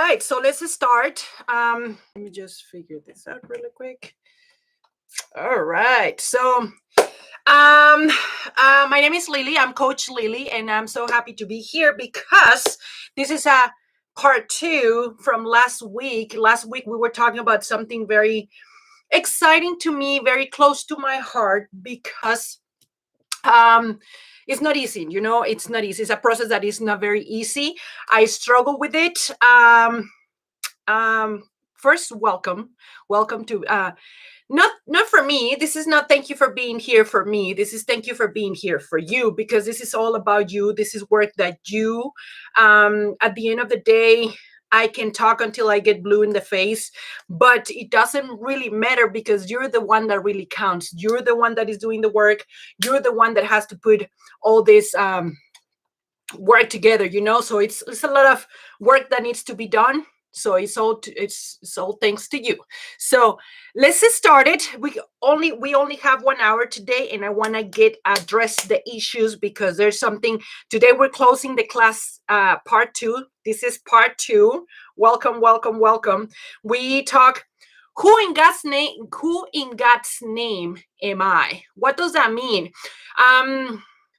right, so let's start. Let me just figure this out really quick. All right, so my name is Lily. I'm Coach Lily, and I'm so happy to be here because this is a part two from last week. Last week we were talking about something very exciting to me, very close to my heart because um it's not easy, it's not easy. It's a process that is not very easy. I struggle with it. Um First, welcome to not for me. This is not thank you for being here for me. This is thank you for being here for you, because this is all about you. This is work that you, at the end of the day, I can talk until I get blue in the face, but it doesn't really matter because you're the one that really counts. You're the one that is doing the work. You're the one that has to put all this work together, so it's a lot of work that needs to be done. So it's all thanks to you. So let's get started. We only have 1 hour today, and I want to get address the issues because there's something. Today we're closing the class, part two. This is part two. Welcome. We talk, who in God's name am I? What does that mean?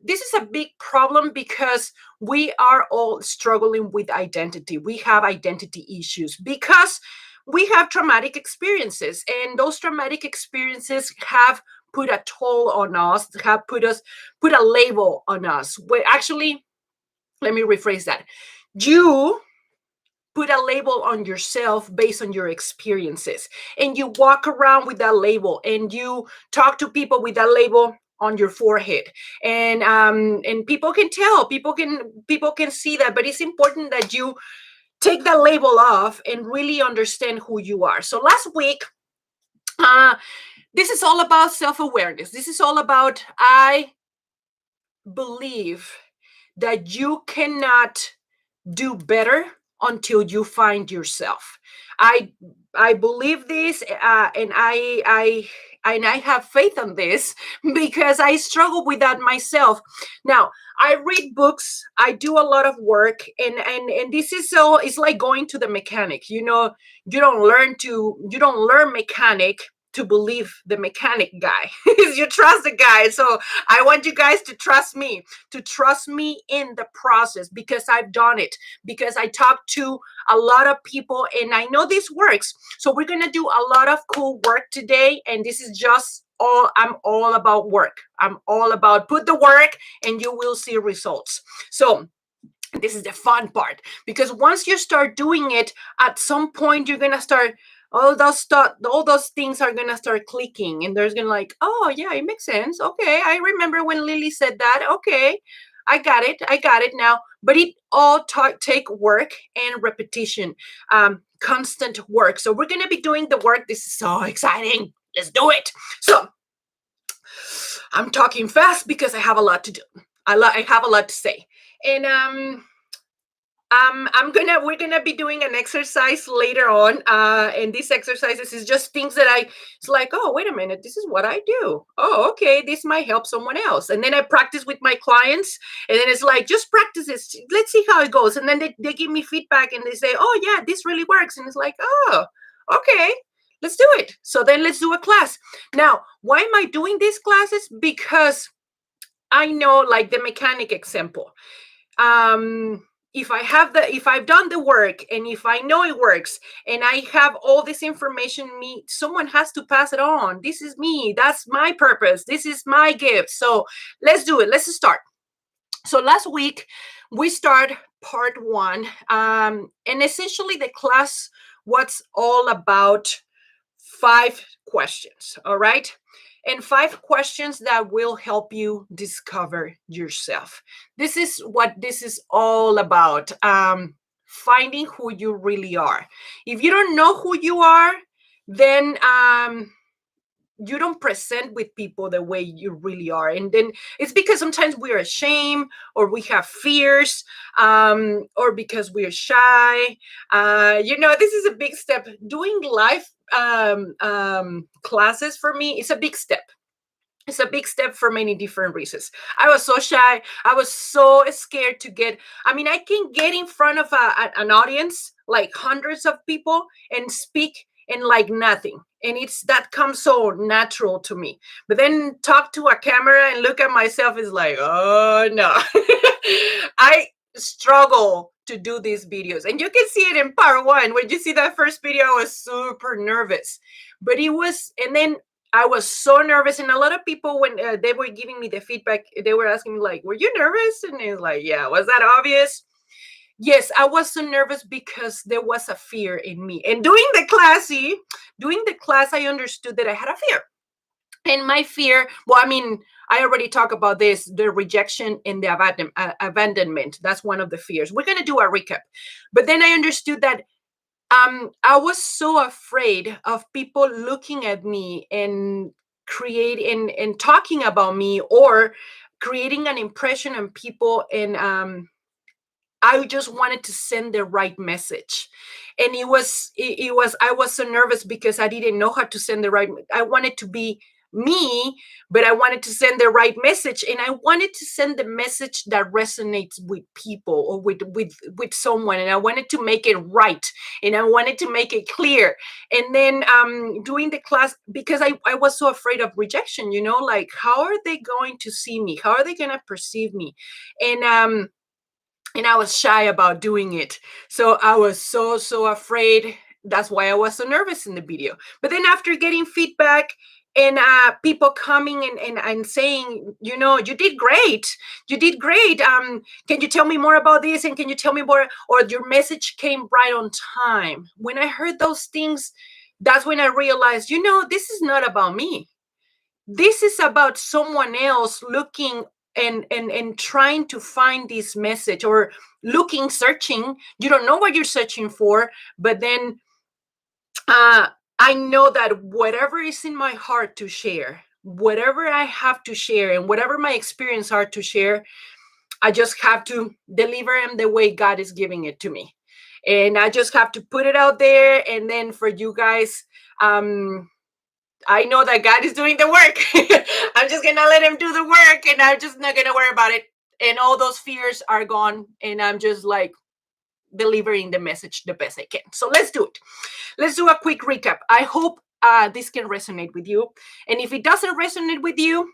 This is a big problem because we are all struggling with identity. We have identity issues because we have traumatic experiences, and those traumatic experiences have put a toll on us, have put a label on us. Actually, let me rephrase that. You put a label on yourself based on your experiences, and you walk around with that label, and you talk to people with that label on your forehead, and people can tell, people can see that. But it's important that you take that label off and really understand who you are. So last week, uh this is all about self-awareness. This is all about, I believe that you cannot do better until you find yourself. I believe this, and I have faith on this because I struggle with that myself. Now, I read books, I do a lot of work, and this is so, it's like going to the mechanic. You don't learn mechanic to believe the mechanic guy. You trust the guy. So I want you guys to trust me in the process, because I've done it, because I talk to a lot of people and I know this works. So we're going to do a lot of cool work today. And this is just I'm all about work. I'm all about put the work and you will see results. So this is the fun part, because once you start doing it, at some point you're going to start, all those things are gonna start clicking, and there's gonna like, oh yeah, it makes sense. Okay, I remember when Lily said that. Okay, I got it now. But it all take work and repetition, constant work. So we're gonna be doing the work. This is so exciting. Let's do it. So I'm talking fast because I have a lot to do. I have a lot to say, and we're gonna be doing an exercise later on, and these exercises is just things that it's like, oh, wait a minute, this is what I do. Oh, okay, this might help someone else. And then I practice with my clients, and then it's like, just practice this, let's see how it goes. And then they give me feedback and they say, oh yeah, this really works. And it's like, oh, okay, let's do it. So then let's do a class. Now, why am I doing these classes? Because I know, like the mechanic example, if I've done the work, and if I know it works, and I have all this information, someone has to pass it on. This is me. That's my purpose. This is my gift. So let's do it. Let's start. So last week we start part one, and essentially the class was all about 5 questions. All right. And 5 questions that will help you discover yourself. This is what this is all about, finding who you really are. If you don't know who you are, then you don't present with people the way you really are. And then it's because sometimes we're ashamed, or we have fears, or because we're shy. This is a big step. Doing live classes for me is a big step. It's a big step for many different reasons. I was so shy. I was so scared to I can get in front of an audience, like hundreds of people and speak and like nothing, and it's that comes so natural to me. But then talk to a camera and look at myself is like, oh no. I struggle to do these videos, and you can see it in part one. When you see that first video, I was super nervous, but it was, and then I was so nervous, and a lot of people, when they were giving me the feedback, they were asking me like, "Were you nervous?" And it's like, "Yeah." Was that obvious? Yes, I was so nervous because there was a fear in me. And doing the class, I understood that I had a fear. And my fear, well, I mean, I already talked about this, the rejection and the abandonment. That's one of the fears. We're going to do a recap. But then I understood that I was so afraid of people looking at me and creating and talking about me, or creating an impression on people, and I just wanted to send the right message. And it was I was so nervous because I didn't know how to send the right. I wanted to be me, but I wanted to send the right message, and I wanted to send the message that resonates with people, or with someone, and I wanted to make it right, and I wanted to make it clear. And then doing the class, because I was so afraid of rejection, like, how are they going to see me? How are they going to perceive me? And I was shy about doing it. So I was so afraid. That's why I was so nervous in the video. But then after getting feedback and people coming and saying, you did great. You did great. Can you tell me more about this? And can you tell me more? Or your message came right on time. When I heard those things, that's when I realized, this is not about me. This is about someone else looking and trying to find this message, or looking, searching. You don't know what you're searching for, but then I know that whatever is in my heart to share, whatever I have to share, and whatever my experience are to share, I just have to deliver them the way God is giving it to me. And I just have to put it out there. And then for you guys, I know that God is doing the work. I'm just going to let him do the work, and I'm just not going to worry about it. And all those fears are gone. And I'm just like delivering the message the best I can. So let's do it. Let's do a quick recap. I hope this can resonate with you. And if it doesn't resonate with you,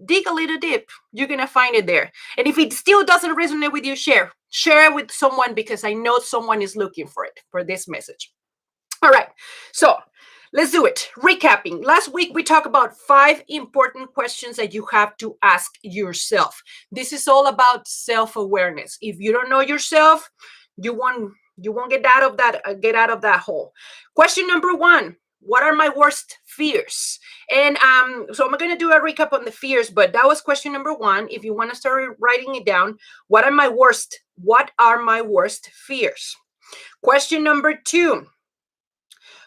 dig a little deep. You're going to find it there. And if it still doesn't resonate with you, share it with someone, because I know someone is looking for it, for this message. All right. So let's do it. Recapping. Last week, we talked about 5 important questions that you have to ask yourself. This is all about self-awareness. If you don't know yourself, you won't get out of that hole. Question number 1. What are my worst fears? And so I'm going to do a recap on the fears, but that was question number 1. If you want to start writing it down, what are my worst fears? Question number 2.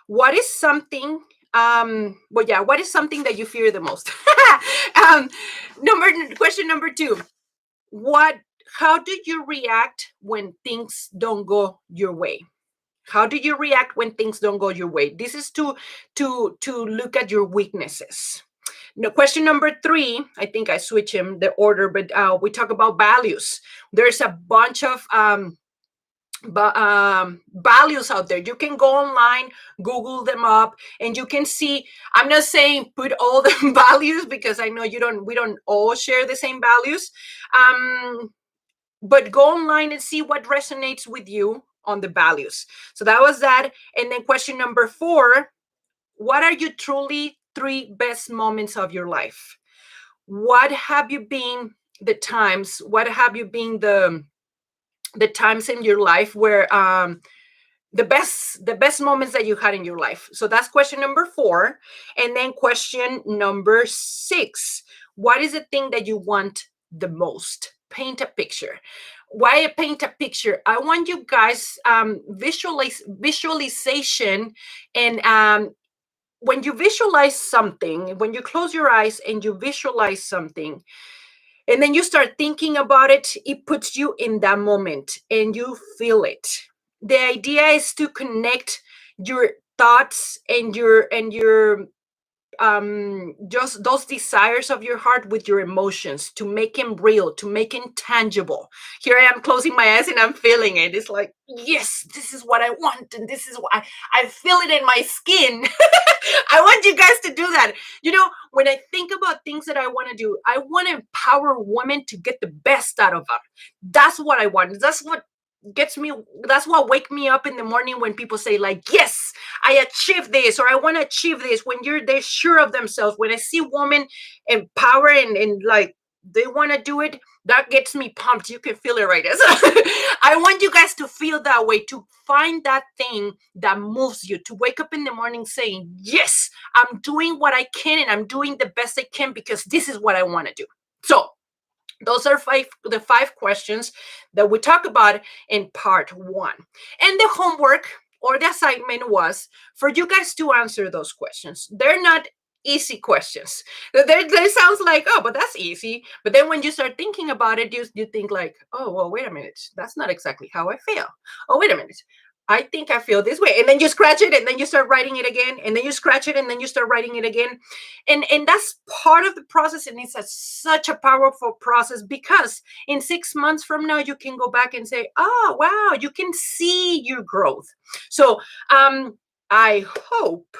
What is something what is something that you fear the most? um Question number 2. How do you react when things don't go your way? How do you react when things don't go your way? This is to look at your weaknesses. No, question number 3, I think I switch them the order, but we talk about values. There's a bunch of values out there. You can go online, Google them up, and you can see. I'm not saying put all the values, because I know we don't all share the same values, but go online and see what resonates with you on the values. So that was that. And then question number 4, what are you truly 3 best moments of your life? What have you been the times? What have you been the times in your life where the best moments that you had in your life? So that's question number 4. And then question number 6, what is the thing that you want the most? Paint a picture. Why paint a picture? I want you guys visualization. And when you visualize something, when you close your eyes and you visualize something, and then you start thinking about it, it puts you in that moment and you feel it. The idea is to connect your thoughts and your just those desires of your heart with your emotions, to make them real, to make them tangible. Here I am closing my eyes and I'm feeling it. It's like, yes, this is what I want, and this is what I feel it in my skin. I want you guys to do that. When I think about things that I want to do, I want to empower women to get the best out of them. That's what I want. Gets me that's what wake me up in the morning, when people say, like, yes, I achieved this, or I want to achieve this. When they're sure of themselves, when I see women empower, and like they want to do it, that gets me pumped. You can feel it, right? So I want you guys to feel that way, to find that thing that moves you, to wake up in the morning saying, yes, I'm doing what I can, and I'm doing the best I can, because this is what I want to do. So those are the five questions that we talk about in part one. And the homework or the assignment was for you guys to answer those questions. They're not easy questions. They sounds like, oh, but that's easy. But then when you start thinking about it, you think like, oh, well, wait a minute. That's not exactly how I feel. Oh, wait a minute. I think I feel this way. And then you scratch it, and then you start writing it again, and then you scratch it, and then you start writing it again. And that's part of the process. And it's such a powerful process, because in 6 months from now, you can go back and say, oh, wow, you can see your growth. So I hope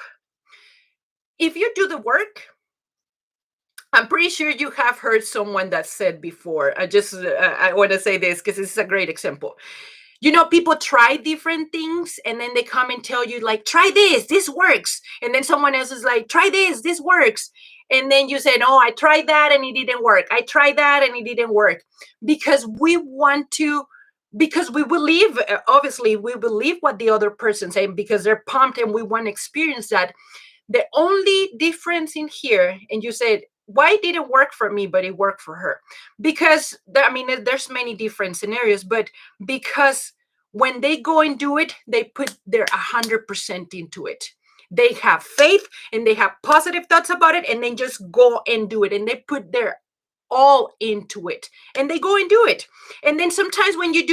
if you do the work, I'm pretty sure you have heard someone that said before. I want to say this because this is a great example. People try different things, and then they come and tell you, like, try this works. And then someone else is like, try this works. And then you say, no, I tried that and it didn't work. I tried that and it didn't work. Because we believe, obviously, we believe what the other person's saying, because they're pumped and we want to experience that. The only difference in here, and you said, why did it work for me, but it worked for her? Because, there's many different scenarios, but because when they go and do it, they put their 100% into it. They have faith and they have positive thoughts about it, and then just go and do it. And they put their all into it, and they go and do it. And then sometimes when you're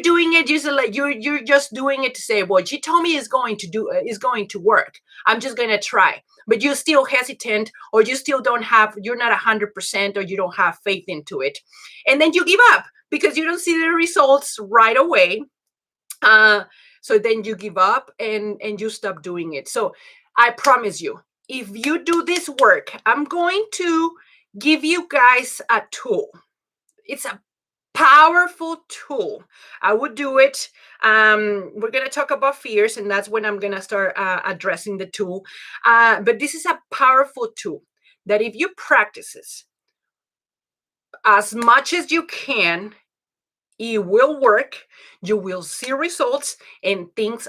doing it, you're just doing it to say, well, she told me is going to work, I'm just going to try. But you're still hesitant, or you're not 100%, or you don't have faith into it. And then you give up because you don't see the results right away. So then you give up, and you stop doing it. So I promise you, if you do this work, I'm going to give you guys a tool. It's a powerful tool. I would do it. We're going to talk about fears, and that's when I'm going to start addressing the tool. But this is a powerful tool that if you practice it as much as you can, it will work. You will see results, and things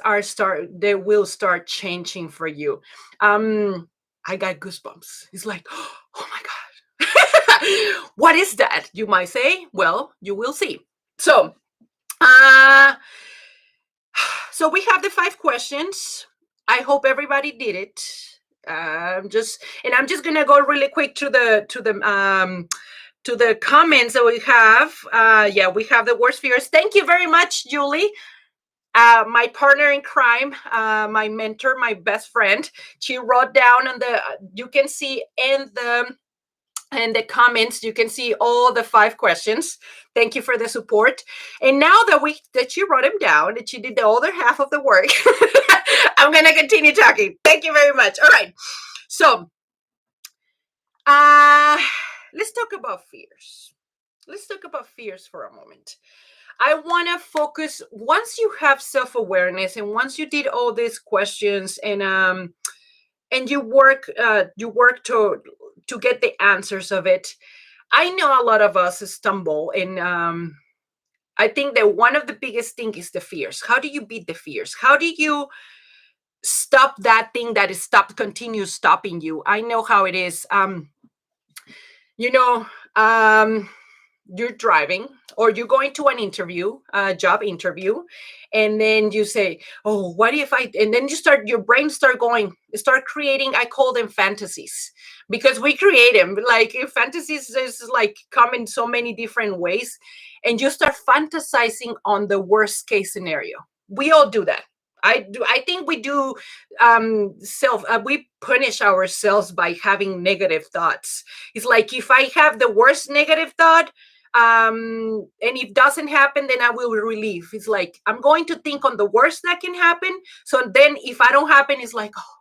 they will start changing for you. I got goosebumps. It's like, oh my God. What is that? You might say. Well, you will see. So we have the 5 questions. I hope everybody did it. I'm just gonna go really quick to the comments that we have. We have the worst fears. Thank you very much, Julie. My partner in crime, my mentor, my best friend. She wrote down you can see in the comments, you can see all the 5 questions. Thank you for the support. And now that you wrote them down, that you did the other half of the work, I'm going to continue talking. Thank you very much. All right. So, let's talk about fears. Let's talk about fears for a moment. I want to focus, once you have self-awareness, and once you did all these questions, and you work to get the answers of it. I know a lot of us stumble, and I think that one of the biggest things is the fears. How do you beat the fears? How do you stop that thing that is continues stopping you? I know how it is. You're driving, or you're going to an interview, a job interview, and then you say, oh, what if and then your brain start creating, I call them fantasies, because we create them. Like, fantasies is like come in so many different ways, and you start fantasizing on the worst case scenario. We all do that. I think we do we punish ourselves by having negative thoughts. It's like if I have the worst negative thought, and if it doesn't happen, then I will relieve. It's like I'm going to think on the worst that can happen. So then if I don't happen, it's like, oh,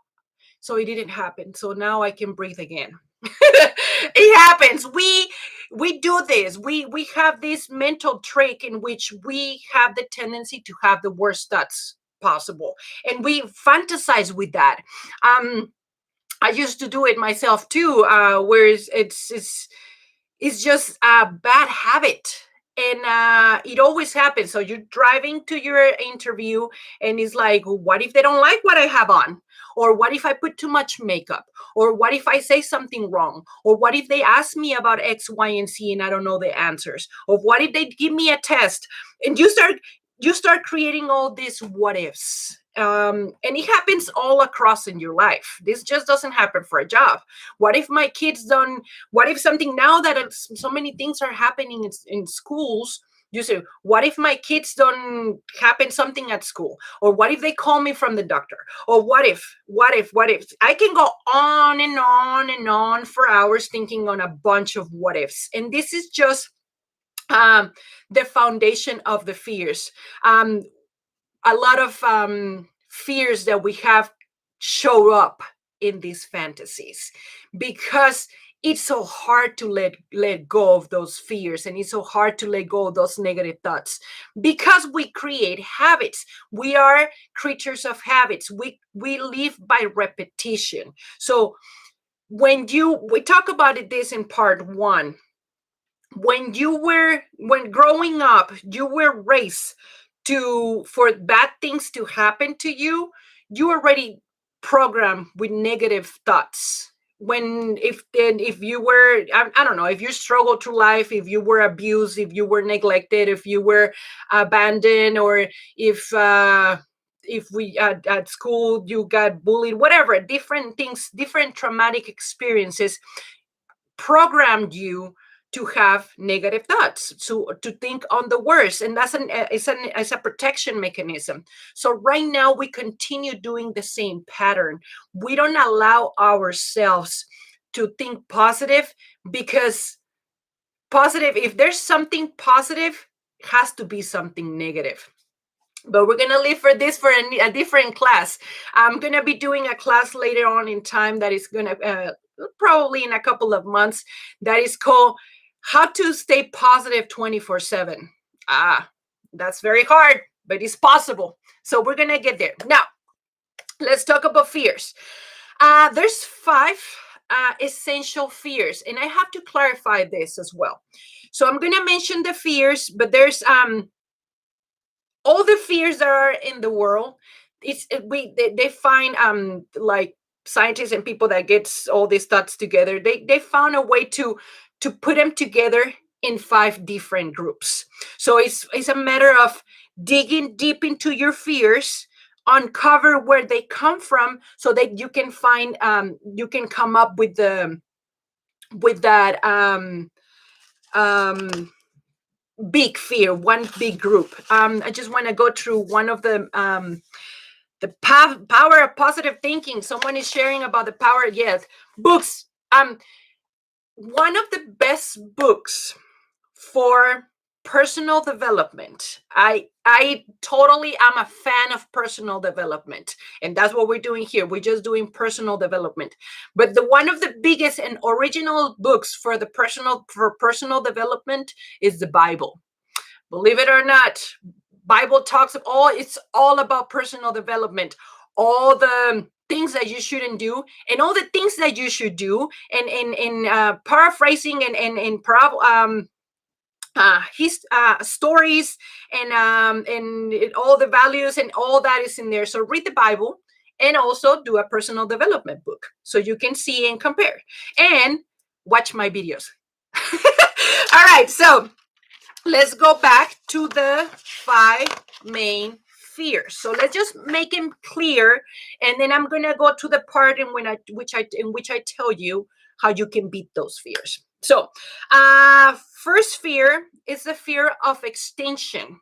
so it didn't happen. So now I can breathe again. It happens. We do this. We have this mental trick in which we have the tendency to have the worst thoughts possible, and we fantasize with that. um I used to do it myself too, where it's just a bad habit, and it always happens. So you're driving to your interview, and it's like, what if they don't like what I have on? Or what if I put too much makeup? Or what if I say something wrong? Or what if they ask me about X, Y, and Z and I don't know the answers? Or what if they give me a test? And you start creating all these what ifs. And it happens all across in your life. This just doesn't happen for a job. What if my kids don't? What if something, now that so many things are happening in schools, you say, what if my kids don't happen something at school? Or what if they call me from the doctor? Or what if I can go on and on and on for hours thinking on a bunch of what ifs. And this is just um, the foundation of the fears. A lot of fears that we have show up in these fantasies because it's so hard to let go of those fears, and it's so hard to let go of those negative thoughts because we create habits. We are creatures of habits. We live by repetition. So we talk about this in part one. When growing up, you were raised to for bad things to happen to you. You already programmed with negative thoughts. When if you were, I don't know, if you struggled through life, if you were abused, if you were neglected, if you were abandoned, or if we at school you got bullied, whatever, different things, different traumatic experiences programmed you to have negative thoughts, to think on the worst, and it's a protection mechanism. So right now we continue doing the same pattern. We don't allow ourselves to think positive, because positive, if there's something positive, it has to be something negative. But we're gonna leave for this for a different class. I'm gonna be doing a class later on in time that is gonna probably in a couple of months, that is called how to stay positive 24/7. That's very hard, but it's possible. So we're gonna get there. Now, let's talk about fears. There's five essential fears, and I have to clarify this as well. So I'm gonna mention the fears, but there's all the fears that are in the world. They find like scientists and people that gets all these thoughts together, they found a way to put them together in five different groups. So it's a matter of digging deep into your fears, uncover where they come from, so that you can find you can come up with the with that um big fear, one big group. I just want to go through one of the power of positive thinking. Someone is sharing about the power. Yes, books. One of the best books for personal development. I totally am a fan of personal development, and that's what we're doing here. We're just doing personal development. But the one of the biggest and original books for personal development is the Bible. Believe it or not, Bible talks of all, it's all about personal development. All the things that you shouldn't do and all the things that you should do, and in paraphrasing and his stories, and all the values and all that is in there. So read the Bible and also do a personal development book so you can see and compare, and watch my videos. All right, so let's go back to the five main fears. So let's just make them clear, and then I'm gonna go to the part in which I tell you how you can beat those fears. So, first fear is the fear of extinction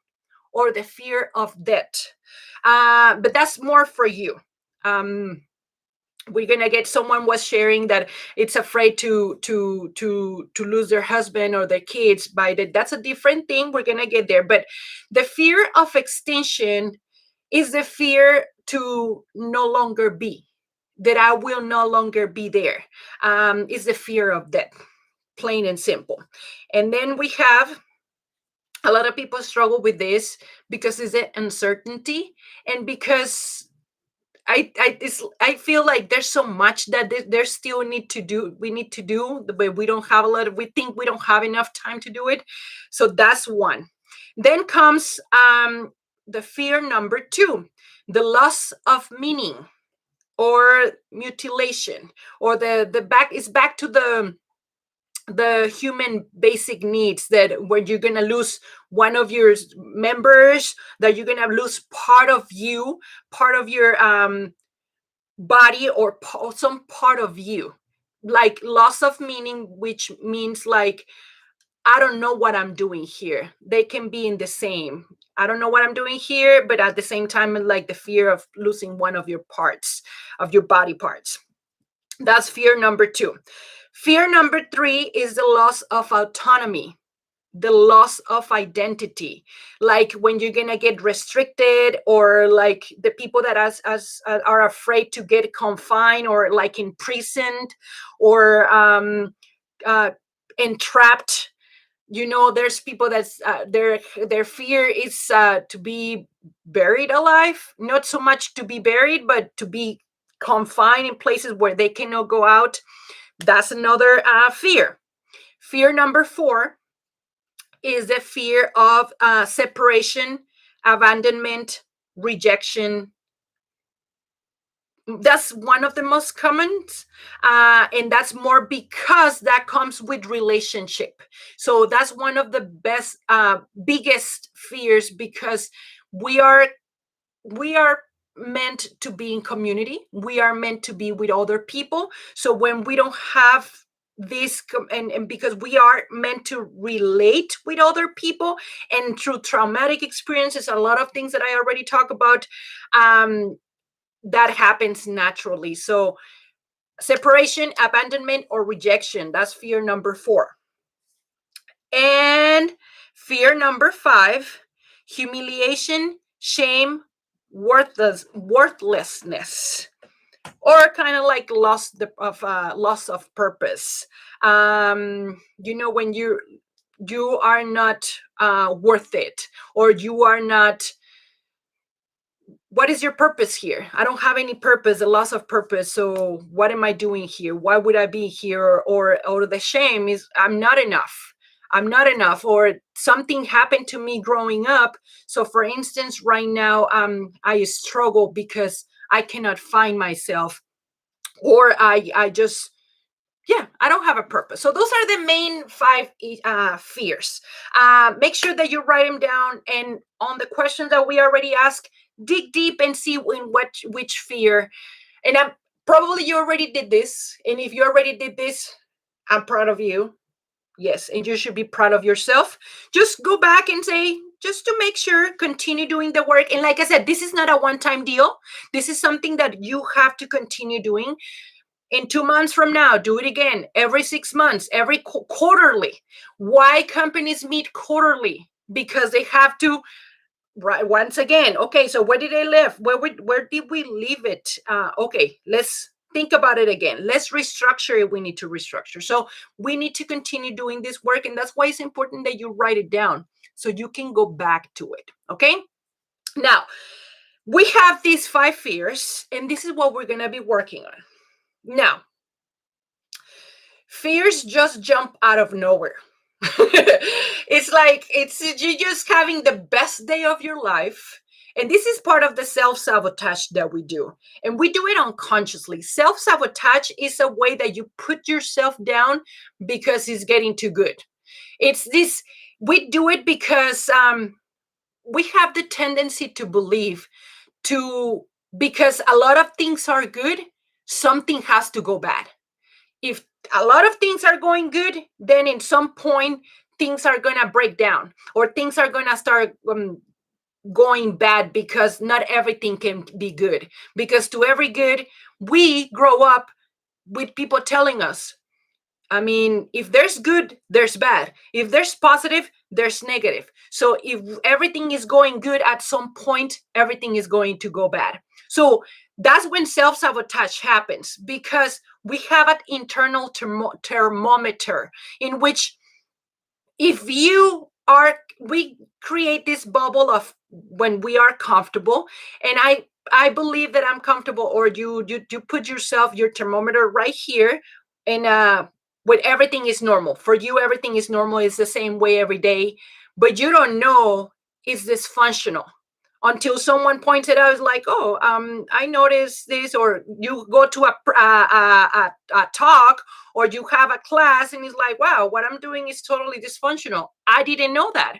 or the fear of debt. But that's more for you. Um, we're gonna get, someone was sharing that it's afraid to lose their husband or their kids by that. That's a different thing. We're gonna get there. But the fear of extinction is the fear to no longer be, that I will no longer be there. Is the fear of death, plain and simple. And then we have a lot of people struggle with this because it's an uncertainty, and because I feel like there's so much that there still need to do. We need to do, but we don't have a lot of. We think we don't have enough time to do it, so that's one. Then comes the fear number two, the loss of meaning or mutilation, or the back is back to the human basic needs, that when you're gonna lose one of your members, that you're gonna lose part of you, part of your body, or some part of you, like loss of meaning, which means like I don't know what I'm doing here. They can be in the same. I don't know what I'm doing here, but at the same time, like the fear of losing one of your parts, of your body parts. That's fear number two. Fear number three is the loss of autonomy, the loss of identity, like when you're gonna get restricted, or like the people that are afraid to get confined, or like imprisoned, or uh, entrapped. There's people that's their fear is to be buried alive, not so much to be buried, but to be confined in places where they cannot go out. That's another fear. Fear number four is the fear of separation, abandonment, rejection. That's one of the most common, and that's more because that comes with relationship. So that's one of the biggest fears, because we are we are meant to be in community. We are meant to be with other people. So when we don't have this, and because we are meant to relate with other people, and through traumatic experiences, a lot of things that I already talked about, um, that happens naturally. So separation, abandonment, or rejection, that's fear number four. And fear number five, humiliation, shame, worthlessness, or kind of like loss of purpose. When you are not worth it, or you are not. What is your purpose here? I don't have any purpose, a loss of purpose. So what am I doing here? Why would I be here? Or the shame is I'm not enough. I'm not enough, or something happened to me growing up. So for instance, right now, I struggle because I cannot find myself, or I just, yeah, I don't have a purpose. So those are the main five fears. Make sure that you write them down, and on the questions that we already asked, dig deep and see in which fear. And I'm probably you already did this, and if you already did this, I'm proud of you. Yes, and you should be proud of yourself. Just go back and say, just to make sure, continue doing the work. And like I said, this is not a one-time deal. This is something that you have to continue doing. In 2 months from now, do it again. Every 6 months, every quarterly. Why companies meet quarterly? Because they have to, right, once again, okay, so where did they live? Where did we leave it? Okay, let's think about it again. Let's restructure it. We need to restructure. So we need to continue doing this work, and that's why it's important that you write it down so you can go back to it. Okay, now we have these five fears, and this is what we're going to be working on. Now, fears just jump out of nowhere. It's like it's you just having the best day of your life. And this is part of the self-sabotage that we do. And we do it unconsciously. Self-sabotage is a way that you put yourself down because it's getting too good. It's this, we do it because we have the tendency to believe to, because a lot of things are good, something has to go bad. If a lot of things are going good, then in some point things are going to break down, or things are going to start going bad because not everything can be good. Because to every good, we grow up with people telling us, I mean, if there's good, there's bad. If there's positive, there's negative. So if everything is going good, at some point, everything is going to go bad. So that's when self sabotage happens, because we have an internal thermometer in which, if you are, we create this bubble of when we are comfortable, and I believe that I'm comfortable, or you put yourself, your thermometer right here, and when everything is normal for you, everything is normal, it's the same way every day, but you don't know it's dysfunctional until someone points it out. It's like, oh, I noticed this, or you go to a talk, or you have a class, and it's like, wow, what I'm doing is totally dysfunctional. I didn't know that.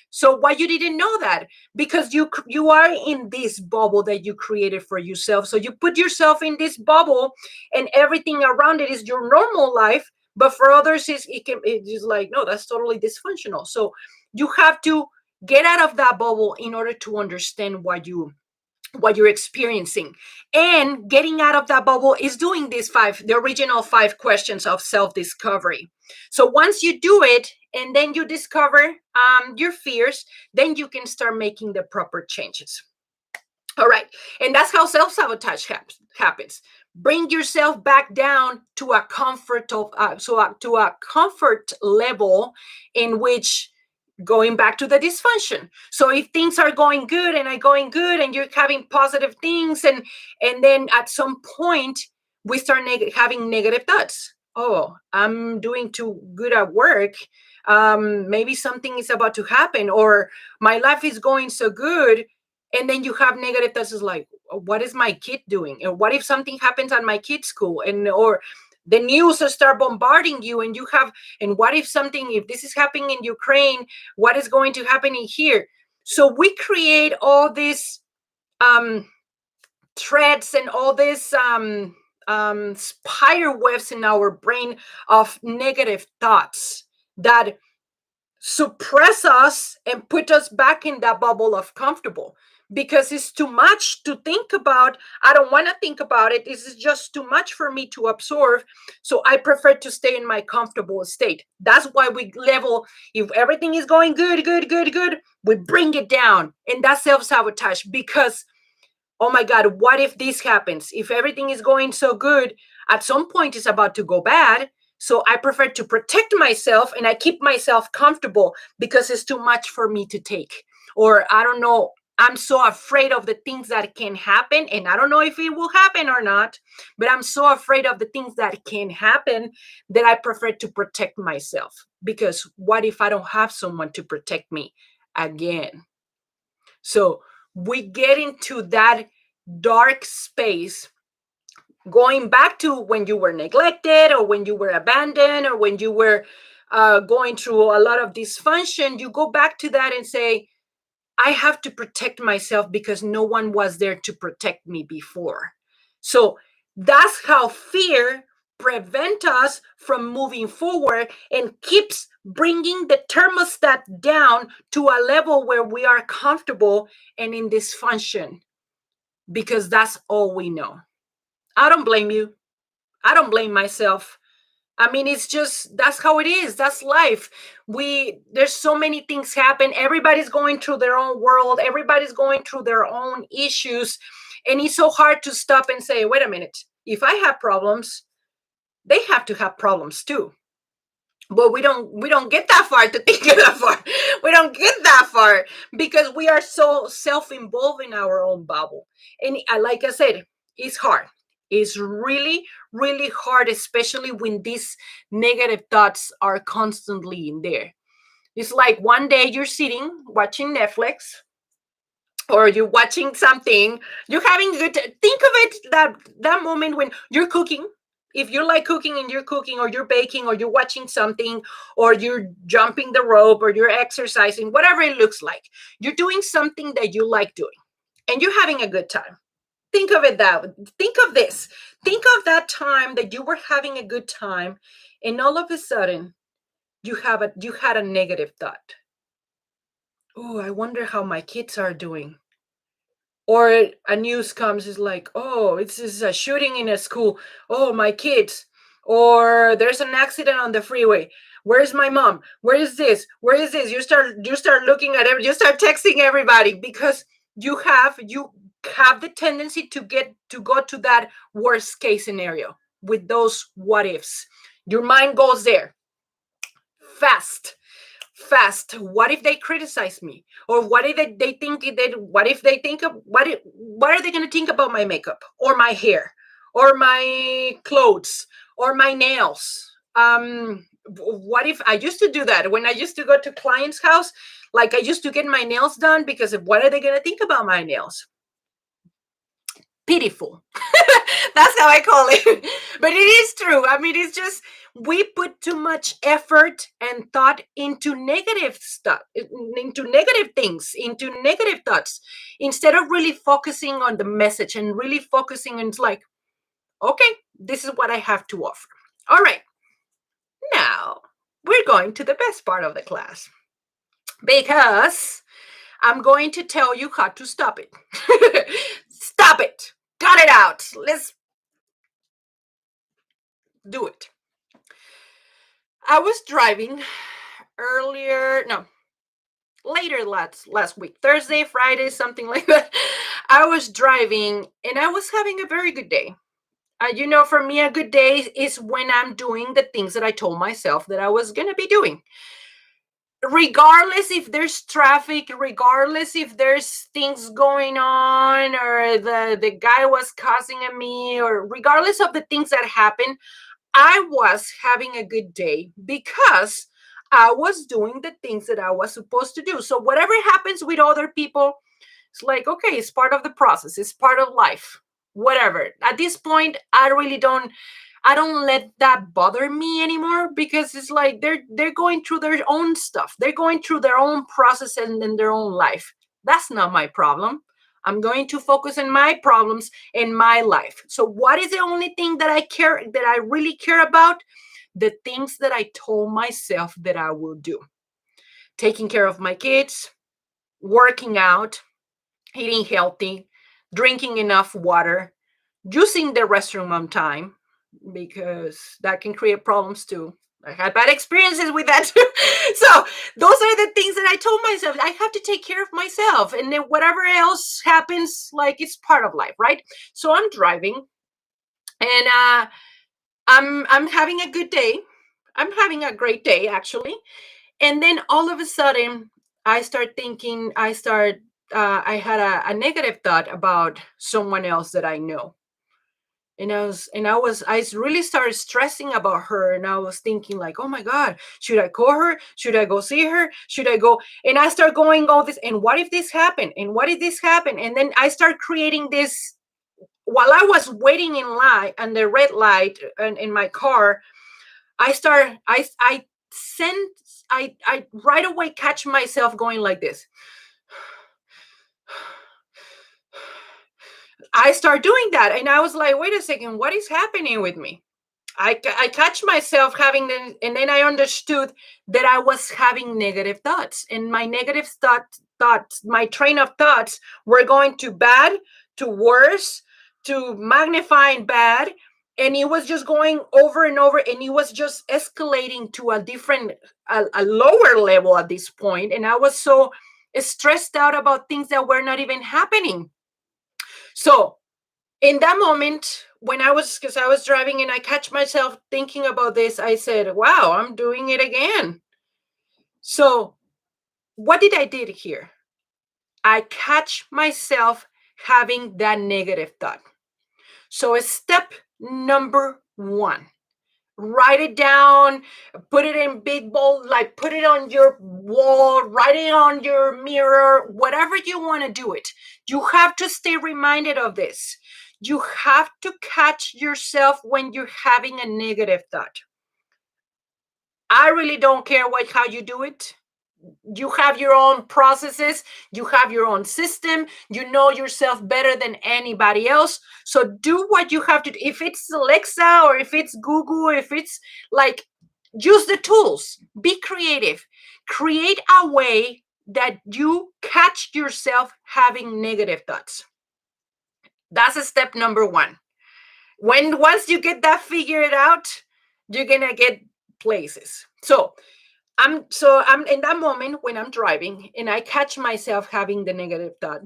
So why you didn't know that? Because you are in this bubble that you created for yourself. So you put yourself in this bubble, and everything around it is your normal life. But for others, it's just like, no, that's totally dysfunctional. So you have to get out of that bubble in order to understand what you're experiencing. And getting out of that bubble is doing the original 5 questions of self-discovery. So once you do it, and then you discover your fears, then you can start making the proper changes. All right. And that's how self-sabotage happens. Bring yourself back down to a to a comfort level in which, going back to the dysfunction. So if things are going good and are going good, and you're having positive things, and then at some point we start having negative thoughts. Oh, I'm doing too good at work. Maybe something is about to happen, or my life is going so good. And then you have negative thoughts, is like, what is my kid doing? Or what if something happens at my kid's school? And or the news start bombarding you, and you have, and what if something, if this is happening in Ukraine, what is going to happen in here? So we create all these um threads, and all these spider webs in our brain of negative thoughts that suppress us and put us back in that bubble of comfortable, because it's too much to think about. I don't want to think about it. This is just too much for me to absorb. So I prefer to stay in my comfortable state. That's why we level. If everything is going good, good, good, good, we bring it down. And that's self-sabotage, because, oh my God, what if this happens? If everything is going so good, at some point it's about to go bad. So I prefer to protect myself, and I keep myself comfortable because it's too much for me to take. Or I don't know, I'm so afraid of the things that can happen, and I don't know if it will happen or not, but I'm so afraid of the things that can happen that I prefer to protect myself. Because what if I don't have someone to protect me again? So we get into that dark space, going back to when you were neglected, or when you were abandoned, or when you were going through a lot of dysfunction. You go back to that and say, I have to protect myself because no one was there to protect me before. So that's how fear prevent us from moving forward, and keeps bringing the thermostat down to a level where we are comfortable and in dysfunction, because that's all we know. I don't blame you. I don't blame myself. I mean, it's just, that's how it is. That's life. There's so many things happen. Everybody's going through their own world. Everybody's going through their own issues. And it's so hard to stop and say, wait a minute, if I have problems, they have to have problems too. But we don't get that far to think that far. We don't get that far because we are so self-involved in our own bubble. And like I said, it's hard. It's really, really hard, especially when these negative thoughts are constantly in there. It's like one day you're sitting watching Netflix, or you're watching something, you're having a good think of it, that moment when you're cooking. If you like cooking, and you're cooking, or you're baking, or you're watching something, or you're jumping the rope, or you're exercising, whatever it looks like, you're doing something that you like doing, and you're having a good time. Think of it that way. Think of this. Think of that time that you were having a good time, and all of a sudden you had a negative thought. Oh, I wonder how my kids are doing. Or a news comes is like, oh, it's this is a shooting in a school. Oh, my kids. Or there's an accident on the freeway. Where's my mom? Where is this? Where is this? You start looking at you start texting everybody because you have the tendency to go to that worst case scenario with those what ifs. Your mind goes there fast fast. What if they criticize me? Or what if they think that what if they think of what are they going to think about my makeup or my hair or my clothes or my nails? What if I used to do that when I used to go to clients' house? Like I used to get my nails done because of what are they going to think about my nails? Pitiful. That's how I call it. But it is true. I mean, it's just we put too much effort and thought into negative stuff, into negative things, into negative thoughts, instead of really focusing on the message and really focusing on it's like, okay, this is what I have to offer. All right, now we're going to the best part of the class because I'm going to tell you how to stop it. Stop it. Cut it out. Let's do it. I was driving earlier, no, later last week, Thursday, Friday, something like that. I was driving and I was having a very good day. For me, a good day is when I'm doing the things that I told myself that I was going to be doing. Regardless if there's traffic, regardless if there's things going on, or the guy was cussing at me, or regardless of the things that happen, I was having a good day because I was doing the things that I was supposed to do. So whatever happens with other people, it's like, okay, it's part of the process, it's part of life. Whatever. At this point, I don't let that bother me anymore because it's like they're going through their own stuff. They're going through their own process and in their own life. That's not my problem. I'm going to focus on my problems in my life. So what is the only thing that I really care about? The things that I told myself that I will do. Taking care of my kids, working out, eating healthy, drinking enough water, using the restroom on time, because that can create problems too. I had bad experiences with that too. So those are the things that I told myself. I have to take care of myself, and then whatever else happens, like it's part of life, right? So I'm driving, and I'm having a good day. I'm having a great day actually, and then all of a sudden, I start thinking. I had a negative thought about someone else that I know, I really started stressing about her, and I was thinking like, oh my god, should I call her, should I go see her, should I go, and I start going all this, and what if this happened, and what if this happened, and then I start creating this while I was waiting in line and the red light in my car. I right away catch myself going like this. I start doing that, and I was like, wait a second, what is happening with me? I catch myself having and then I understood that I was having negative thoughts, and my negative thoughts, my train of thoughts were going to bad, to worse, to magnifying bad, and it was just going over and over, and it was just escalating to a lower level at this point, and I was so stressed out about things that were not even happening. So in that moment when because I was driving and I catch myself thinking about this, I said, wow, I'm doing it again. So what did I did here? I catch myself having that negative thought. So step number one, write it down, put it in big bold, like put it on your wall, write it on your mirror, whatever you want to do it. You have to stay reminded of this. You have to catch yourself when you're having a negative thought. I really don't care how you do it. You have your own processes, you have your own system, you know yourself better than anybody else. So do what you have to do. If it's Alexa or if it's Google, if it's like, use the tools, be creative, create a way that you catch yourself having negative thoughts. That's a step number one. Once you get that figured out, you're gonna get places. So I'm in that moment when I'm driving and I catch myself having the negative thought.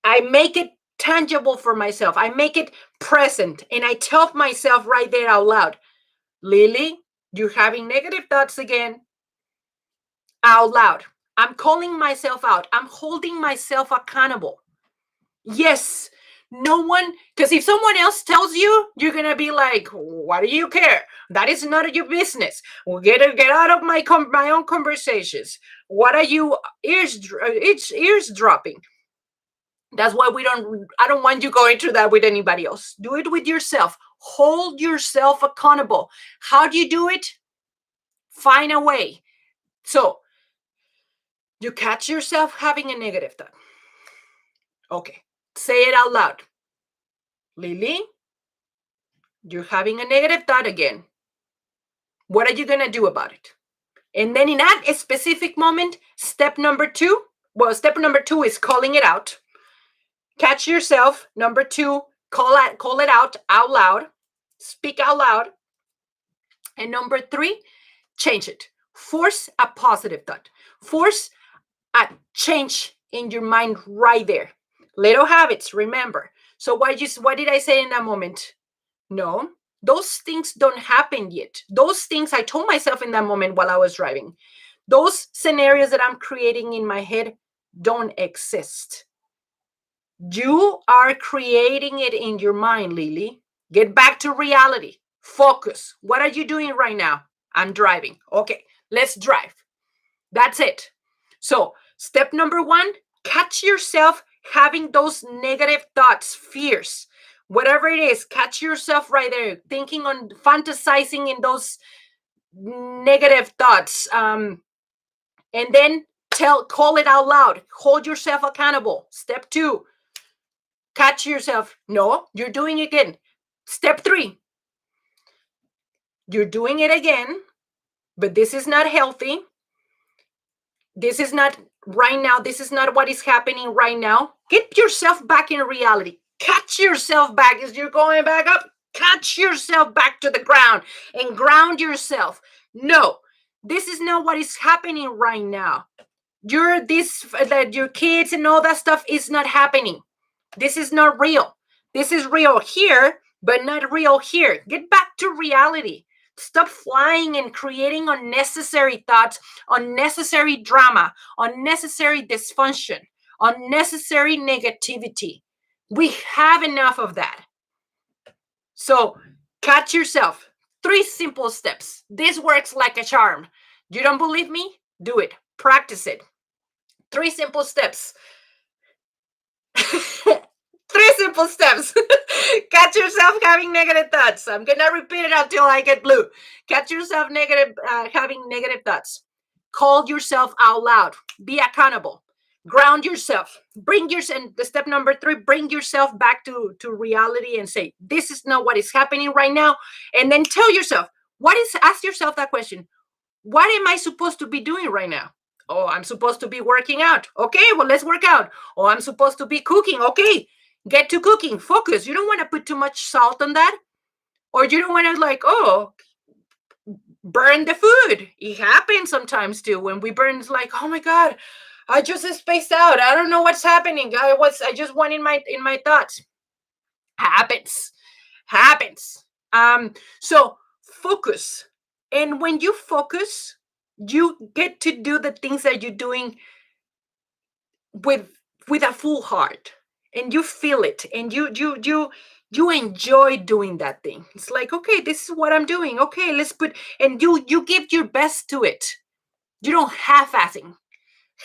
I make it tangible for myself. I make it present and I tell myself right there out loud, Lily, you're having negative thoughts again. Out loud. I'm calling myself out. I'm holding myself accountable. Yes, no one, because if someone else tells you, you're gonna be like, "What do you care? That is not your business. Well, get out of my own conversations. What are you eavesdropping?" That's why we don't. I don't want you going through that with anybody else. Do it with yourself. Hold yourself accountable. How do you do it? Find a way. So you catch yourself having a negative thought. Okay, say it out loud. Lily, you're having a negative thought again. What are you going to do about it? And then in that specific moment, step number two is calling it out. Catch yourself. Number two, call it out loud. Speak out loud. And number three, change it. Force a positive thought. Force a change in your mind right there. Little habits, remember. So what did I say in that moment? No, those things don't happen yet. Those things I told myself in that moment while I was driving. Those scenarios that I'm creating in my head don't exist. You are creating it in your mind, Lily. Get back to reality. Focus. What are you doing right now? I'm driving. Okay, let's drive. That's it. So, step number one, catch yourself having those negative thoughts, fears, whatever it is. Catch yourself right there, thinking on fantasizing in those negative thoughts. And then call it out loud. Hold yourself accountable. Step two, catch yourself. No, you're doing it again. Step three, you're doing it again, but this is not healthy. This is not right now. This is not what is happening right now. Get yourself back in reality. Catch yourself back as you're going back up. Catch yourself back to the ground and ground yourself. No, this is not what is happening right now. Your kids and all that stuff is not happening. This is not real. This is real here, but not real here. Get back to reality. Stop flying and creating unnecessary thoughts, unnecessary drama, unnecessary dysfunction, unnecessary negativity. We have enough of that. So catch yourself. 3 simple steps. This works like a charm. You don't believe me? Do it. Practice it. 3 simple steps. 3 simple steps. Catch yourself having negative thoughts. I'm gonna repeat it until I get blue. Catch yourself having negative thoughts. Call yourself out loud. Be accountable. Ground yourself. And the step number 3, bring yourself back to reality and say, this is not what is happening right now. And then tell yourself, ask yourself that question. What am I supposed to be doing right now? Oh, I'm supposed to be working out. Okay, well, let's work out. Oh, I'm supposed to be cooking. Okay, get to cooking. Focus. You don't want to put too much salt on that. Or you don't want to burn the food. It happens sometimes too. When we burn, it's like, oh my God, I just spaced out. I don't know what's happening. I just went in my thoughts. Happens. So focus. And when you focus, you get to do the things that you're doing with a full heart, and you feel it, and you enjoy doing that thing. It's like, okay, this is what I'm doing. Okay, and you give your best to it. You don't half-assing.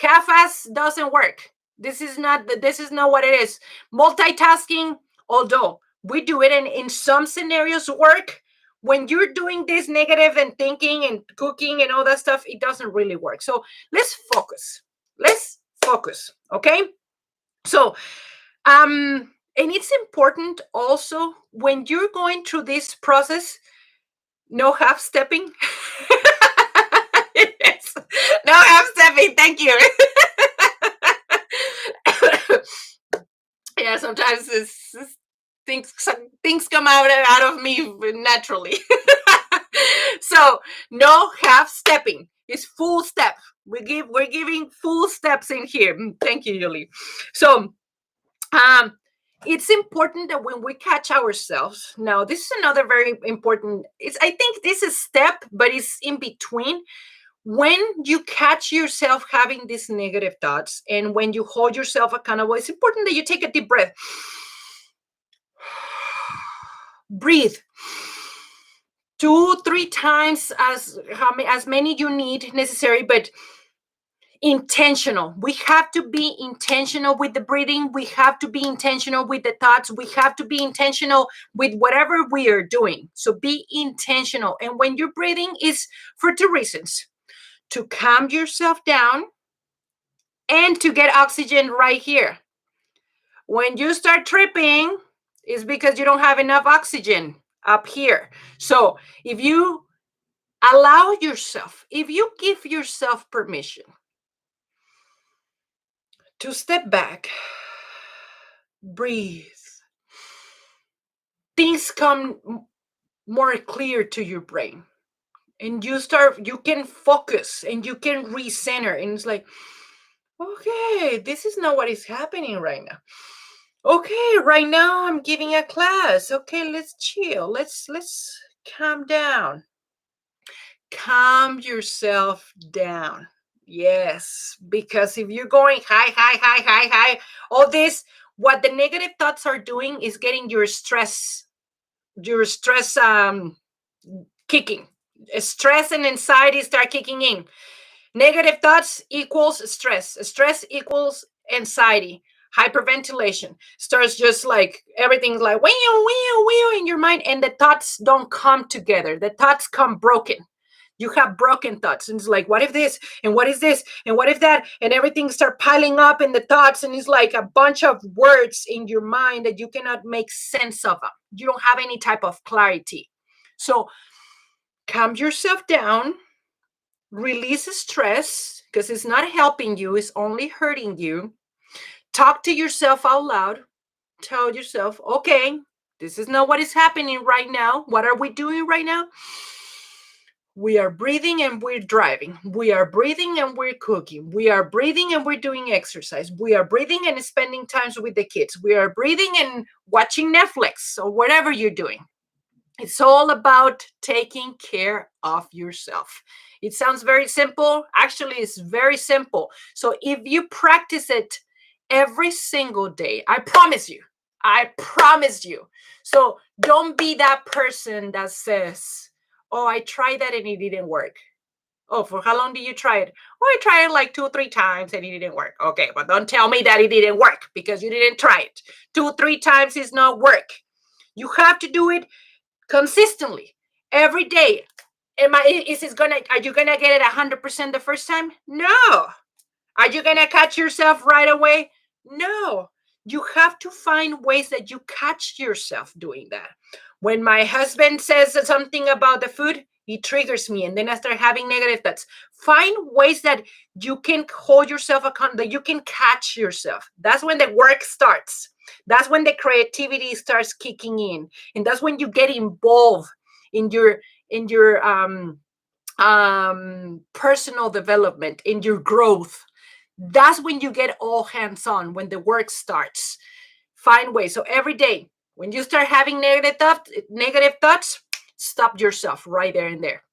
Half-ass doesn't work. This is not what it is. Multitasking, although we do it, and in some scenarios work, when you're doing this negative and thinking and cooking and all that stuff, it doesn't really work. So let's focus. Okay? So, and it's important also when you're going through this process, no half stepping. Yes. No half stepping. Thank you. Yeah, sometimes things come out of me naturally. So no half stepping. It's full step. We're giving full steps in here. Thank you, Julie. So um it's important that when we catch ourselves, now this is another very important, it's, I think this is step, but it's in between. When you catch yourself having these negative thoughts and when you hold yourself accountable, it's important that you take a deep breath. Breathe 2 3 times, as many you need necessary, but intentional. We have to be intentional with the breathing. We have to be intentional with the thoughts. We have to be intentional with whatever we are doing. So be intentional. And when you're breathing, is for 2 reasons: to calm yourself down and to get oxygen right here. When you start tripping, it's because you don't have enough oxygen up here. So if you allow yourself, if you give yourself permission to step back, breathe, things come more clear to your brain. And you can focus and you can recenter. And it's like, okay, this is not what is happening right now. Okay, right now I'm giving a class. Okay, let's chill. Let's calm down. Calm yourself down. Yes, because if you're going high, all this, what the negative thoughts are doing is getting your stress kicking. Stress and anxiety start kicking in. Negative thoughts equals stress. Stress equals anxiety. Hyperventilation starts, just like everything's like wheel in your mind, and the thoughts don't come together. The thoughts come broken. You have broken thoughts, and it's like, what if this, and what is this, and what if that, and everything start piling up in the thoughts, and it's like a bunch of words in your mind that you cannot make sense of them. You don't have any type of clarity. So calm yourself down, release stress, because it's not helping you, it's only hurting you. Talk to yourself out loud. Tell yourself, okay, this is not what is happening right now. What are we doing right now? We are breathing and we're driving. We are breathing and we're cooking. We are breathing and we're doing exercise. We are breathing and spending time with the kids. We are breathing and watching Netflix or whatever you're doing. It's all about taking care of yourself. It sounds very simple. Actually, it's very simple. So if you practice it every single day, I promise you, I promise you. So don't be that person that says, oh, I tried that and it didn't work. Oh, for how long did you try it? Oh, I tried it like 2 3 times and it didn't work. Okay, but don't tell me that it didn't work because you didn't try it. 2 3 times is not work. You have to do it consistently every day. Are you gonna get it 100% the first time? No. Are you gonna catch yourself right away? No. You have to find ways that you catch yourself doing that. When my husband says something about the food, it triggers me, and then I start having negative thoughts. Find ways that you can hold yourself accountable, that you can catch yourself. That's when the work starts. That's when the creativity starts kicking in, and that's when you get involved in your personal development, in your growth. That's when you get all hands on, when the work starts. Find ways. So every day, when you start having negative thoughts, stop yourself right there and there.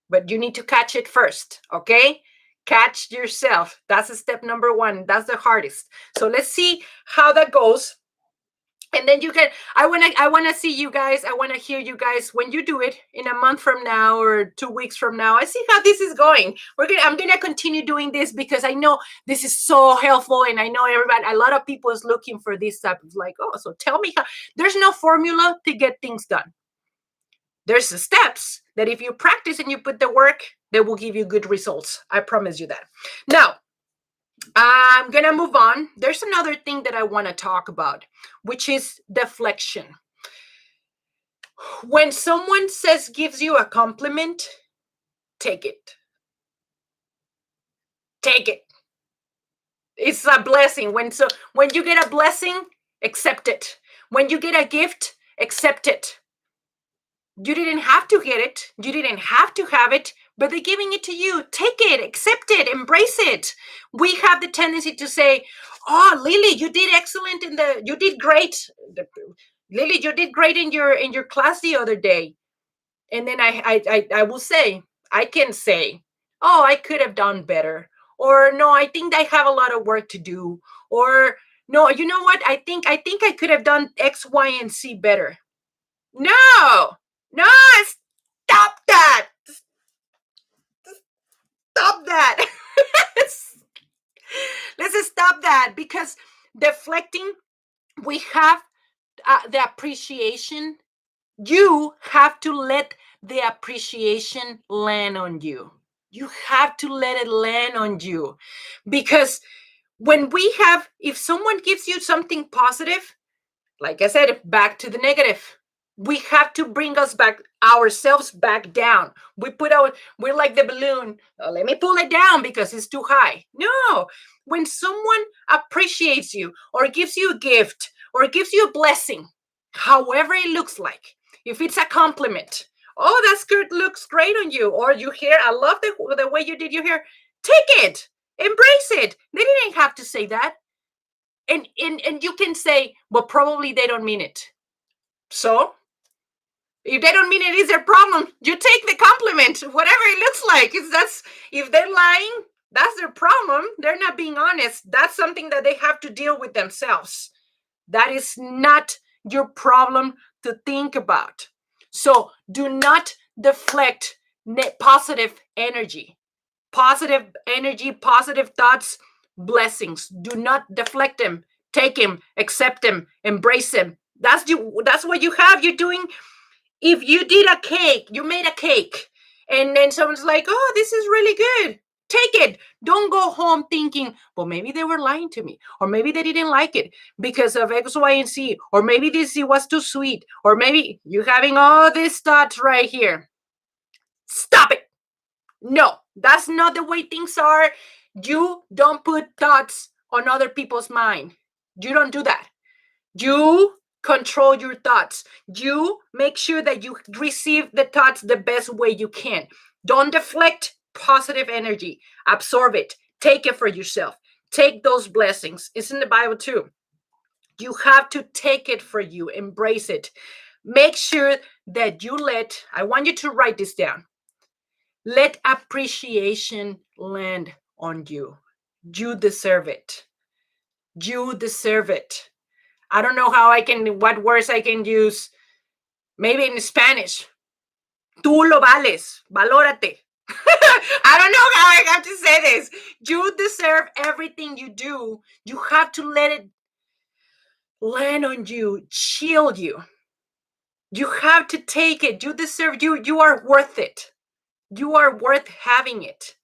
But you need to catch it first, okay? Catch yourself. That's step number one. That's the hardest. So let's see how that goes. And then you can, I want to see you guys. I want to hear you guys when you do it in a month from now or 2 weeks from now. I see how this is going. I'm gonna continue doing this because I know this is so helpful, and I know a lot of people is looking for this type of, like, oh, so tell me how. There's no formula to get things done. There's the steps that if you practice and you put the work, they will give you good results. I promise you that. Now, I'm going to move on. There's another thing that I want to talk about, which is deflection. When someone gives you a compliment, take it. take it. It's a blessing. When you get a blessing, accept it. When you get a gift, accept it. You didn't have to get it. You didn't have to have it, but they're giving it to you. Take it, accept it, embrace it. We have the tendency to say, "Oh, Lily, you did excellent you did great. Lily, you did great in your class the other day." And then I will say, I can say, "Oh, I could have done better." Or, "No, I think I have a lot of work to do." Or, "No, you know what? I think I could have done X, Y, and Z better." No, no, stop that. Stop that. Let's stop that, because deflecting, we have the appreciation. You have to let the appreciation land on you. You have to let it land on you, because if someone gives you something positive, like I said, back to the negative. We have to bring ourselves back down. We're like the balloon. "Oh, let me pull it down because it's too high." No. When someone appreciates you, or gives you a gift, or gives you a blessing, however it looks like, if it's a compliment, "Oh, that skirt looks great on you," or "Your hair, I love the way you did your hair," take it, embrace it. They didn't have to say that. And you can say, "Well, probably they don't mean it." So if they don't mean it, it's their problem. You take the compliment, whatever it looks like. If they're lying, that's their problem. They're not being honest. That's something that they have to deal with themselves. That is not your problem to think about. So do not deflect positive energy. Positive energy, positive thoughts, blessings. Do not deflect them. Take them, accept them, embrace them. That's what you have. You're doing. If you did a cake, you made a cake, and then someone's like, "Oh, this is really good." Take it. Don't go home thinking, "Well, maybe they were lying to me, or maybe they didn't like it because of X, Y, and Z, or maybe it was too sweet, or maybe you having all these thoughts right here." Stop it. No, that's not the way things are. You don't put thoughts on other people's mind. You don't do that. You control your thoughts. You make sure that you receive the thoughts the best way you can. Don't deflect positive energy. Absorb it. Take it for yourself. Take those blessings. It's in the Bible too. You have to take it for you. Embrace it. Make sure that I want you to write this down. Let appreciation land on you. You deserve it. You deserve it. I don't know what words I can use. Maybe in Spanish. Tú lo vales. Valórate. I don't know how I have to say this. You deserve everything you do. You have to let it land on you, shield you. You have to take it. You deserve you are worth it. You are worth having it.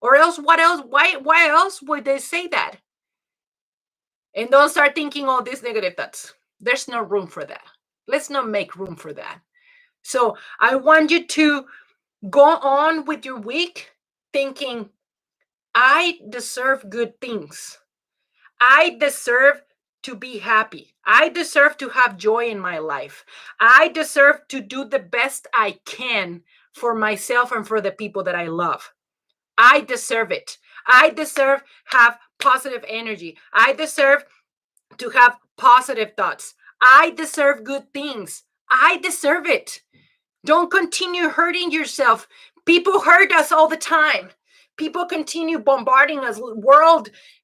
Or else, what else? Why else would they say that? And don't start thinking all these negative thoughts. There's no room for that. Let's not make room for that. So I want you to go on with your week thinking, I deserve good things. I deserve to be happy. I deserve to have joy in my life. I deserve to do the best I can for myself and for the people that I love. I deserve it. I deserve have positive energy. I deserve to have positive thoughts. I deserve good things. I deserve it. Don't continue hurting yourself. People hurt us all the time. People continue bombarding us.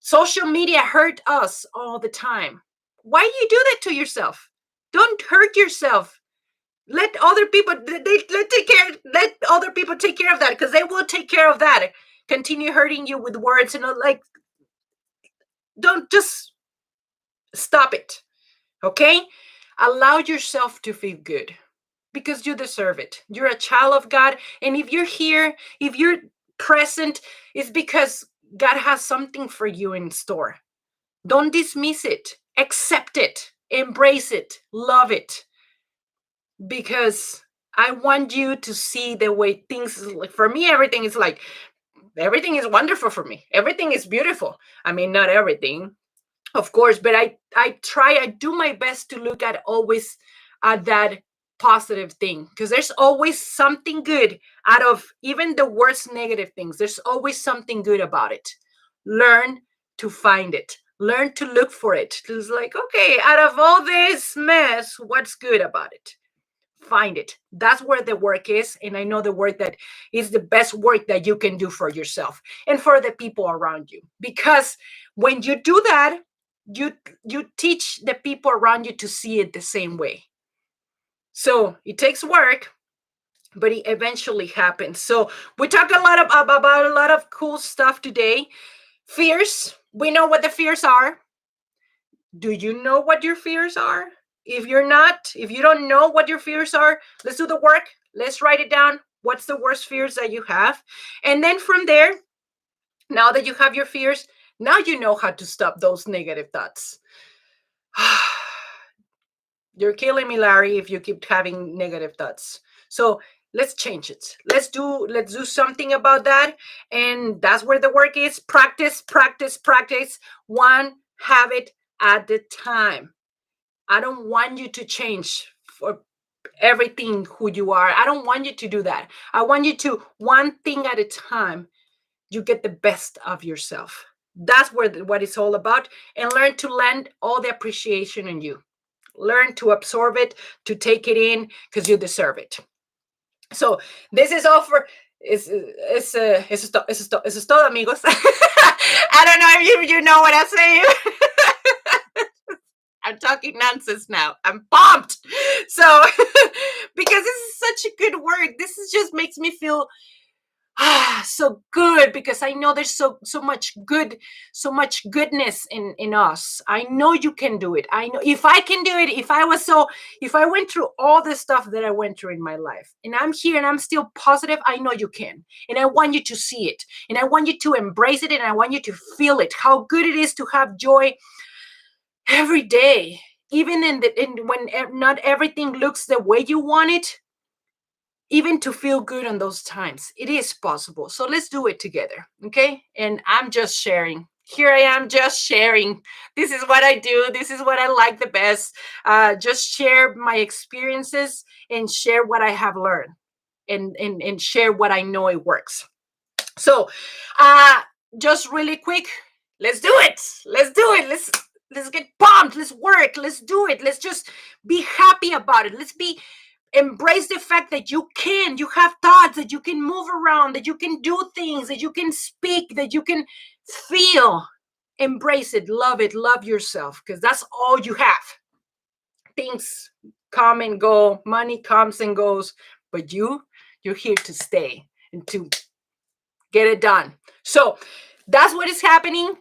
Social media hurt us all the time. Why do you do that to yourself? Don't hurt yourself. Let other people let other people take care of that, because they will take care of that. Continue hurting you with words and like, don't, just stop it. Okay? Allow yourself to feel good, because you deserve it. You're a child of God. And if you're here, if you're present, it's because God has something for you in store. Don't dismiss it. Accept it. Embrace it. Love it. Because I want you to see the way things, like for me, everything is like everything is wonderful for me. Everything is beautiful. I mean, not everything, of course, but I do my best to look at always at that positive thing, because there's always something good out of even the worst negative things. There's always something good about it. Learn to find it. Learn to look for it. It's like, okay, out of all this mess, what's good about it? Find it. That's where the work is. And I know the work that is the best work that you can do for yourself and for the people around you. Because when you do that, you you teach the people around you to see it the same way. So it takes work, but it eventually happens. So we talked a lot about a lot of cool stuff today. Fears. We know what the fears are. Do you know what your fears are? If you don't know what your fears are, let's do the work. Let's write it down. What's the worst fears that you have? And then from there, now that you have your fears, now you know how to stop those negative thoughts. You're killing me, Larry, if you keep having negative thoughts. So let's change it. Let's do something about that. And that's where the work is. Practice, practice, practice. One habit at a time. I don't want you to change for everything who you are. I don't want you to do that. I want you to, one thing at a time, you get the best of yourself. That's what it's all about. And learn to lend all the appreciation in you. Learn to absorb it, to take it in, because you deserve it. So this is all for eso es todo, amigos. I don't know if you know what I'm saying. I'm talking nonsense now. I'm pumped. So because this is such a good work. This is just makes me feel so good, because I know there's so much good, so much goodness in us. I know you can do it. I know if I can do it, if I went through all the stuff that I went through in my life, and I'm here and I'm still positive, I know you can. And I want you to see it, and I want you to embrace it, and I want you to feel it, how good it is to have joy every day, even when not everything looks the way you want it, even to feel good on those times. It is possible. So let's do it together. Okay. And I'm just sharing. Here I am just sharing. This is what I do. This is what I like the best. Just share my experiences and share what I have learned, and share what I know it works. So just really quick, let's do it. Let's do it. Let's get pumped. Let's work. Let's do it. Let's just be happy about it. Let's be embrace the fact that you have thoughts, that you can move around, that you can do things, that you can speak, that you can feel. Embrace it, love yourself, because that's all you have. Things come and go, money comes and goes, but you're here to stay and to get it done. So that's what is happening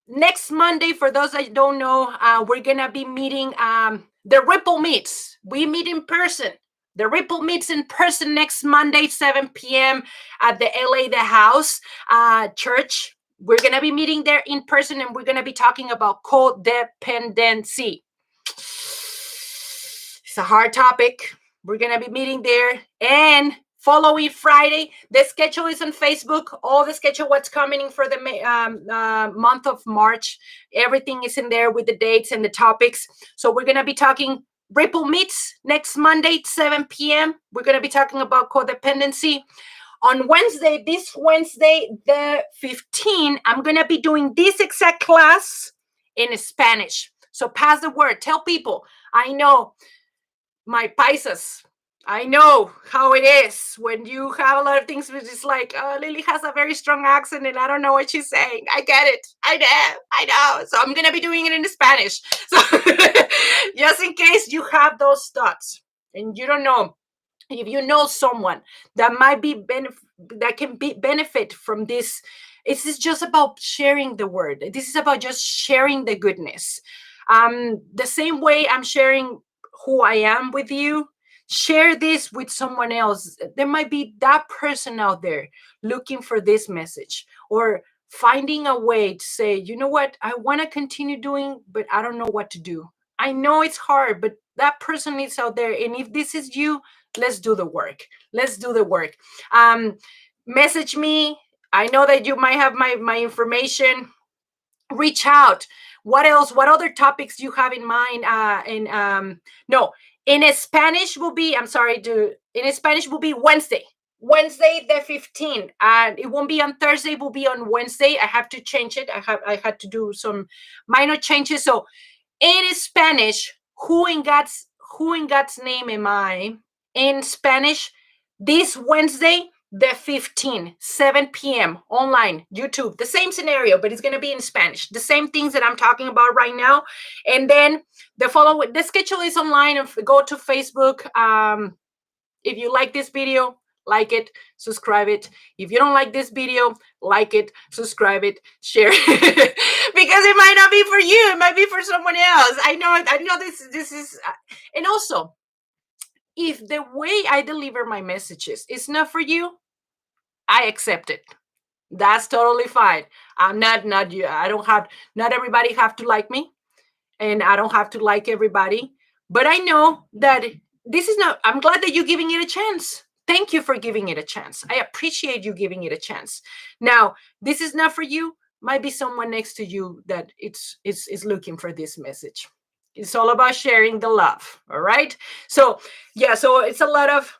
next Monday. For those that don't know, we're gonna be meeting the Ripple Meets. We meet in person. The Ripple meets in person next Monday, 7 p.m. at the LA The House Church. We're going to be meeting there in person, and we're going to be talking about codependency. It's a hard topic. We're going to be meeting there. And following Friday, the schedule is on Facebook. All the schedule, what's coming for the month of March. Everything is in there with the dates and the topics. So we're going to be talking Ripple Meets next Monday, 7 p.m. We're going to be talking about codependency. On Wednesday, this Wednesday, the 15th, I'm going to be doing this exact class in Spanish. So pass the word. Tell people. I know my paisas. I know how it is when you have a lot of things, which is like, Lily has a very strong accent and I don't know what she's saying. I get it. I know. So I'm going to be doing it in Spanish. So just in case you have those thoughts and you don't know, if you know someone that might be that can be benefit from this, it's just about sharing the word. This is about just sharing the goodness. The same way I'm sharing who I am with you, share this with someone else. There might be that person out there looking for this message, or finding a way to say, you know what, I want to continue doing, but I don't know what to do. I know it's hard, but that person is out there. And if this is you, let's do the work. Let's do the work. Message me I know that you might have my information. Reach out. What else? What other topics you have in mind? No, in Spanish will be. I'm sorry. In Spanish will be Wednesday. Wednesday the 15th, and it won't be on Thursday. It will be on Wednesday. I have to change it. I had to do some minor changes. So in Spanish, who in God's name am I? In Spanish, this Wednesday, the 15th, 7 p.m. online, YouTube. The same scenario, but it's gonna be in Spanish. The same things that I'm talking about right now. And then the schedule is online. Go to Facebook. If you like this video, like it, subscribe it. If you don't like this video, like it, subscribe it, share it. Because it might not be for you, it might be for someone else. I know this is and also, if the way I deliver my messages is not for you, I accept it. That's totally fine. I'm not you. I don't have not everybody have to like me, and I don't have to like everybody. But I know that this is not, I'm glad that you're giving it a chance. Thank you for giving it a chance. I appreciate you giving it a chance. Now, this is not for you. Might be someone next to you that is looking for this message. It's all about sharing the love. All right. So yeah, so it's a lot of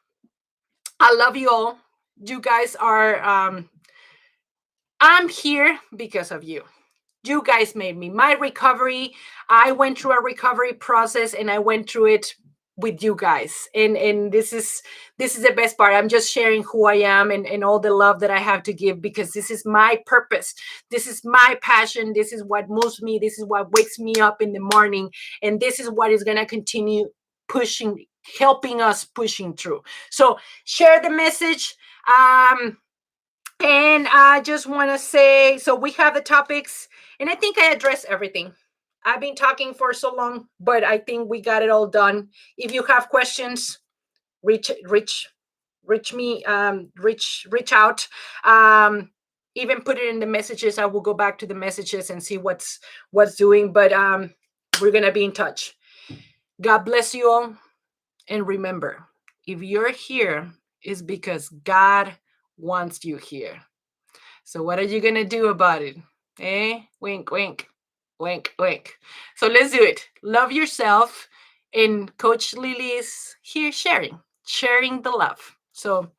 I love you all. You guys are I'm here because of you. You guys made me. My recovery, I went through a recovery process, and I went through it with you guys. And this is the best part. I'm just sharing who I am, and all the love that I have to give, because this is my purpose. This is my passion. This is what moves me. This is what wakes me up in the morning. And this is what is going to continue pushing, helping us pushing through. So share the message. And I just want to say, so we have the topics, and I think I addressed everything. I've been talking for so long, but I think we got it all done. If you have questions, reach me, reach out. Even put it in the messages. I will go back to the messages and see what's doing. But we're gonna be in touch. God bless you all, and remember, if you're here, it's because God wants you here. So what are you gonna do about it? Eh? Wink, wink, wink, wink. So let's do it. Love yourself. And Coach Lily is here sharing the love. So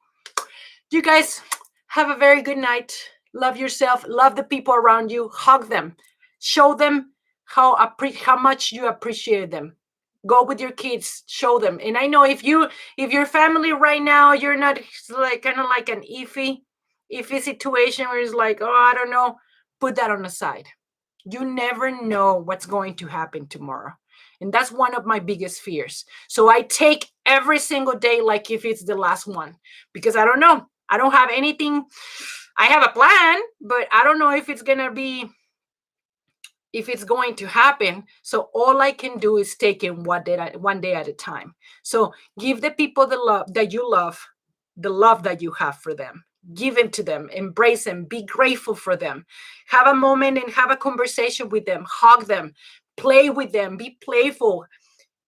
you guys have a very good night. Love yourself. Love the people around you. Hug them. Show them how much you appreciate them. Go with your kids. Show them. And I know if your family right now, you're not like kind of like an iffy situation where it's like, oh, I don't know, put that on the side. You never know what's going to happen tomorrow. And that's one of my biggest fears. So I take every single day like if it's the last one, because I don't know. I don't have anything. I have a plan, but I don't know if it's going to happen. So all I can do is take it one day at a time. So give the people the love that you love, the love that you have for them. Give it to them, embrace them, be grateful for them. Have a moment and have a conversation with them, hug them, play with them, be playful,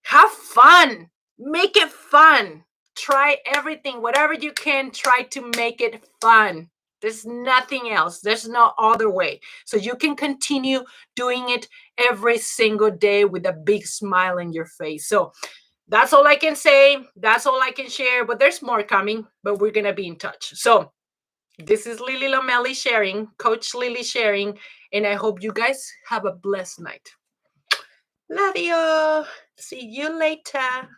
have fun, make it fun. Try everything, whatever you can, try to make it fun. There's nothing else. There's no other way. So you can continue doing it every single day with a big smile in your face. So that's all I can say. That's all I can share. But there's more coming, but we're going to be in touch. So this is Lily Lomelli sharing, Coach Lily sharing, and I hope you guys have a blessed night. Love you. See you later.